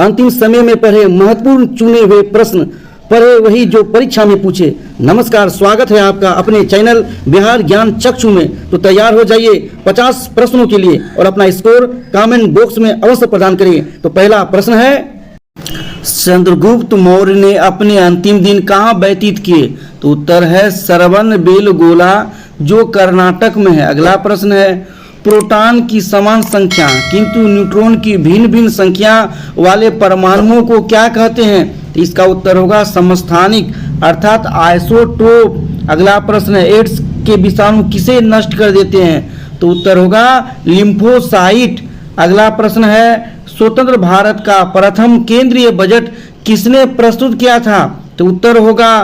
अंतिम समय में पढ़े महत्वपूर्ण चुने हुए प्रश्न, पढ़े वही जो परीक्षा में पूछे। नमस्कार, स्वागत है आपका अपने चैनल बिहार ज्ञान चक्षु में। तो तैयार हो जाइए 50 प्रश्नों के लिए और अपना स्कोर कमेंट बॉक्स में अवश्य प्रदान करिए। तो पहला प्रश्न है, चंद्रगुप्त मौर्य ने अपने अंतिम दिन कहाँ व्यतीत किए? तो उत्तर है श्रवणबेलगोला, जो कर्नाटक में है। अगला प्रश्न है, प्रोटॉन की समान संख्या किंतु न्यूट्रॉन की भिन्न भिन्न संख्या वाले परमाणुओं को क्या कहते हैं? तो इसका उत्तर होगा समस्थानिक अर्थात आइसोटोप। अगला प्रश्न है, एड्स के विषाणु किसे नष्ट कर देते हैं? तो उत्तर होगा लिम्फोसाइट। अगला प्रश्न है, स्वतंत्र भारत का प्रथम केंद्रीय बजट किसने प्रस्तुत किया था? तो उत्तर होगा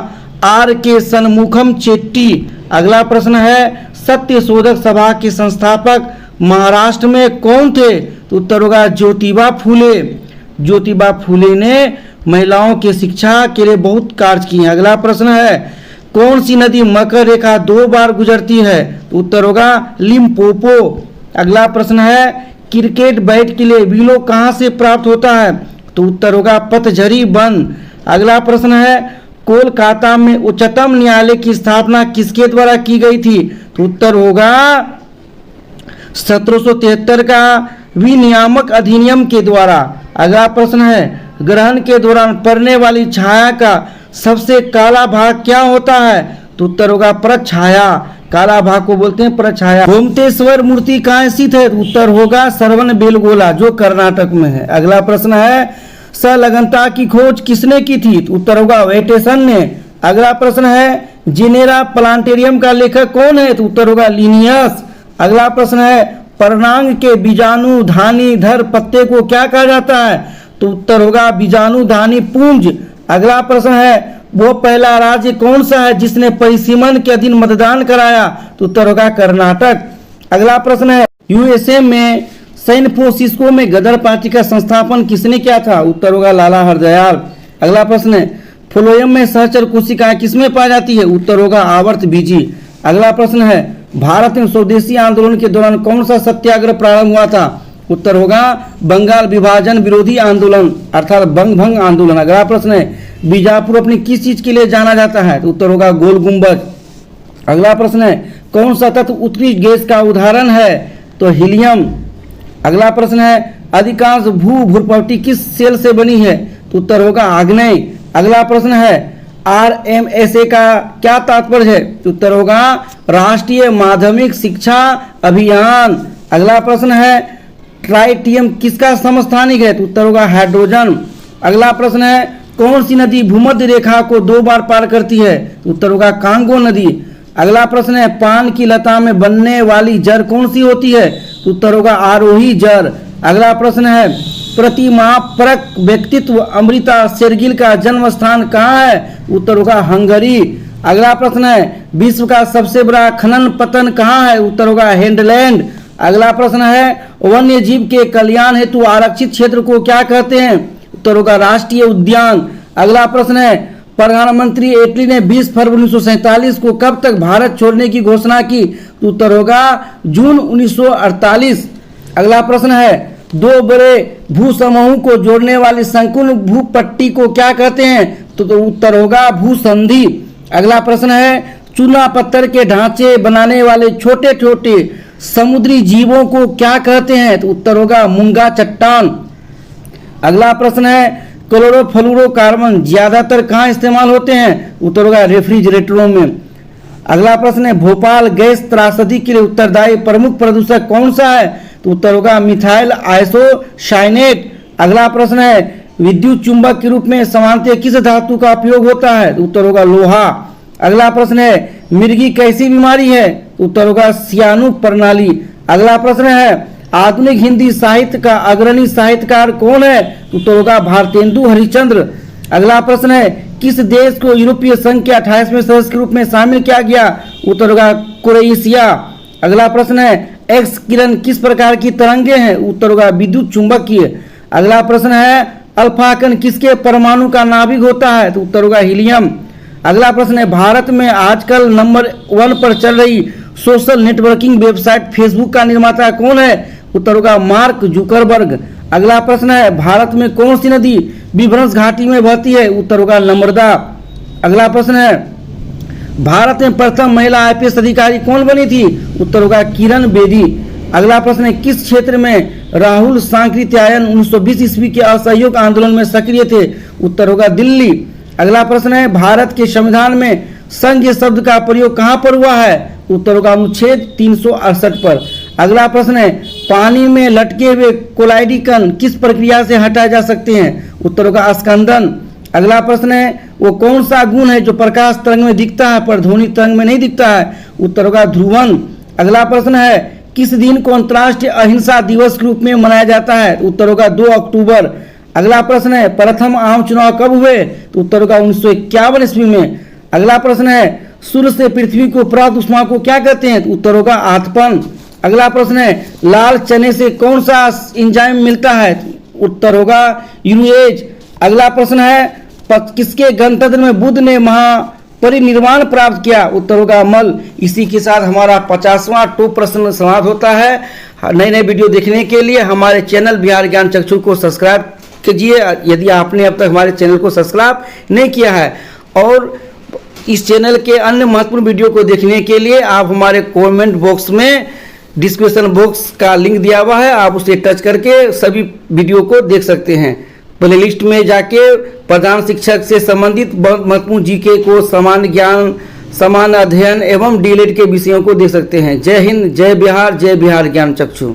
आर के सन्मुखम चेट्टी। अगला प्रश्न है, सत्य शोधक सभा के संस्थापक महाराष्ट्र में कौन थे? तो उत्तर होगा ज्योतिबा फूले। ज्योतिबा फूले ने महिलाओं की शिक्षा के लिए बहुत कार्य किए। अगला प्रश्न है, कौन सी नदी मकर रेखा 2 बार गुजरती है? तो उत्तर होगा लिम्पोपो। अगला प्रश्न है, क्रिकेट बैट के लिए विलो कहाँ से प्राप्त होता है? तो उत्तर होगा पतझरी वन। अगला प्रश्न है, कोलकाता में उच्चतम न्यायालय की स्थापना किसके द्वारा की गई थी? तो उत्तर होगा 1773 का विनियामक अधिनियम के द्वारा। अगला प्रश्न है, ग्रहण के दौरान पड़ने वाली छाया का सबसे काला भाग क्या होता है? तो उत्तर होगा प्रछाया। काला भाग को बोलते हैं प्रछाया। गोमतेश्वर मूर्ति कहाँ स्थित है? तो उत्तर होगा श्रवणबेलगोला, जो कर्नाटक में है। अगला प्रश्न है, संलग्नता की खोज किसने की थी? तो उत्तर होगा वेटेसन ने। अगला प्रश्न है, जिनेरा प्लांटेरियम का लेखक कौन है? तो उत्तर होगा लिनियस। अगला प्रश्न है, पर्णांग के बीजाणुधानी धर पत्ते को क्या कहा जाता है? तो उत्तर होगा बीजाणुधानी पुंज। अगला प्रश्न है, वो पहला राज्य कौन सा है जिसने परिसीमन के अधीन मतदान कराया? तो उत्तर होगा कर्नाटक। अगला प्रश्न है, यूएसए में सैन फ्रांसिस्को में गदर पार्टी का संस्थापन किसने किया था? उत्तर होगा लाला हरदयाल। अगला प्रश्न है, फ्लोएम में सहचर कोशिकाएं किसमें पाई जाती है? उत्तर होगा आवर्त बीजी। अगला प्रश्न है, भारत में स्वदेशी आंदोलन के दौरान कौन सा सत्याग्रह प्रारंभ हुआ था? उत्तर होगा बंगाल विभाजन विरोधी आंदोलन अर्थात बंग भंग आंदोलन। अगला प्रश्न है, बीजापुर अपनी किस चीज के लिए जाना जाता है? तो उत्तर होगा गोल गुंबद। अगला प्रश्न है, कौन सा तत्व उत्तरी गैस का उदाहरण है? तो हीलियम। अगला प्रश्न है, अधिकांश भूप्रवृत्ति किस सेल से बनी है? तो उत्तर होगा आग्नेय। अगला प्रश्न है, RMSA का क्या तात्पर्य है? तो उत्तर होगा राष्ट्रीय माध्यमिक शिक्षा अभियान। अगला प्रश्न है, ट्राइटियम किसका समस्थानिक है? तो उत्तर होगा हाइड्रोजन। अगला प्रश्न है, कौन सी नदी भूमध्य रेखा को 2 बार पार करती है? तो उत्तर होगा कांगो नदी। अगला प्रश्न है, पान की लता में बनने वाली जड़ कौन सी होती है? तो उत्तर होगा आरोही जड़। अगला प्रश्न है, प्रतिमाप्रक व्यक्तित्व अमृता शेरगिल का जन्म स्थान कहाँ है? उत्तर होगा हंगरी। अगला प्रश्न है, विश्व का सबसे बड़ा खनन पतन कहाँ है? उत्तर होगा हैंडलैंड। अगला प्रश्न है, वन्य जीव के कल्याण हेतु आरक्षित क्षेत्र को क्या कहते हैं? उत्तर होगा राष्ट्रीय उद्यान। अगला प्रश्न है, प्रधानमंत्री एटली ने 20 फरवरी 1947 को कब तक भारत छोड़ने की घोषणा की? तो उत्तर होगा जून 1948। अगला प्रश्न है, 2 बड़े भूसमूहों को जोड़ने वाली संपूर्ण भूपट्टी को क्या कहते हैं? तो उत्तर होगा भूसंधि। अगला प्रश्न है, चूना पत्थर के ढांचे बनाने वाले छोटे छोटे समुद्री जीवों को क्या कहते हैं? तो उत्तर होगा मूंगा चट्टान। अगला प्रश्न है, क्लोरोफ्लोरोकार्बन ज्यादातर कहाँ इस्तेमाल होते हैं? उत्तर होगा रेफ्रिजरेटरों में। अगला प्रश्न है, भोपाल गैस त्रासदी के लिए उत्तरदायी प्रमुख प्रदूषक कौन सा है? तो उत्तर होगा मिथाइल आइसोसाइनेट। अगला प्रश्न है, विद्युत चुंबक के रूप में सामान्यतः किस धातु का उपयोग होता है? तो उत्तर होगा लोहा। अगला प्रश्न है, मिर्गी कैसी बीमारी है? तो उत्तर होगा सियानुक प्रणाली। अगला प्रश्न है, आधुनिक हिंदी साहित्य का अग्रणी साहित्यकार कौन है? तो उत्तर होगा भारतेंदु हरिश्चंद्र। अगला प्रश्न है, किस देश को यूरोपीय संघ के 28वें सदस्य के रूप में शामिल किया गया? उत्तर होगा क्रोएशिया। अगला प्रश्न है, एक्स किरण किस प्रकार की तरंगे हैं? उत्तर होगा विद्युत चुंबकीय। अगला प्रश्न है, अल्फा कण किसके परमाणु का नाभिक होता है? तो उत्तर होगा हीलियम। अगला प्रश्न है, भारत में आजकल नंबर 1 पर चल रही सोशल नेटवर्किंग वेबसाइट फेसबुक का निर्माता कौन है? उत्तर होगा मार्क जुकरबर्ग। अगला प्रश्न है, भारत में कौन सी नदी विभ्रंश घाटी में बहती है? उत्तर होगा नर्मदा। अगला प्रश्न है, भारत में प्रथम महिला आईपीएस अधिकारी कौन बनी थी? उत्तर होगा किरण बेदी। अगला प्रश्न है, किस क्षेत्र में राहुल सांकृत्यायन 1920 ईस्वी के असहयोग आंदोलन में सक्रिय थे? उत्तर होगा दिल्ली। अगला प्रश्न है, भारत के संविधान में संघ शब्द का प्रयोग कहाँ पर हुआ है? उत्तर होगा अनुच्छेद 368 पर। अगला प्रश्न है, पानी में लटके हुए कोलाइडी कण किस प्रक्रिया से हटाए जा सकते हैं? उत्तर होगा स्कंदन। अगला प्रश्न है, वो कौन सा गुण है जो प्रकाश तरंग में दिखता है पर ध्वनि तरंग में नहीं दिखता है? उत्तर होगा ध्रुवन। अगला प्रश्न है, किस दिन को अंतर्राष्ट्रीय अहिंसा दिवस के रूप में मनाया जाता है? उत्तर होगा 2 अक्टूबर। अगला प्रश्न है, प्रथम आम चुनाव कब हुए? तो उत्तर होगा 1951 ईस्वी में। अगला प्रश्न है, सूर्य से पृथ्वी को प्राप्त ऊष्मा को क्या कहते हैं? तो उत्तर होगा आतपन। अगला प्रश्न है, लाल चने से कौन सा एंजाइम मिलता है? उत्तर होगा यूरेज। अगला प्रश्न है, किसके गणतंत्र में बुद्ध ने महापरिनिर्वाण प्राप्त किया? उत्तर होगा मल। इसी के साथ हमारा 50वां टॉप प्रश्न समाप्त होता है। नए नए वीडियो देखने के लिए हमारे चैनल बिहार ज्ञान चक्षु को सब्सक्राइब कीजिए यदि आपने अब तक हमारे चैनल को सब्सक्राइब नहीं किया है। और इस चैनल के अन्य महत्वपूर्ण वीडियो को देखने के लिए आप हमारे कमेंट बॉक्स में डिस्क्रिप्शन बॉक्स का लिंक दिया हुआ है, आप उसे टच करके सभी वीडियो को देख सकते हैं। प्लेलिस्ट में जाके प्रधान शिक्षक से संबंधित महत्वपूर्ण जीके को, सामान्य ज्ञान, सामान्य अध्ययन एवं डीएलएड के विषयों को देख सकते हैं। जय हिंद, जय बिहार ज्ञान चक्षु।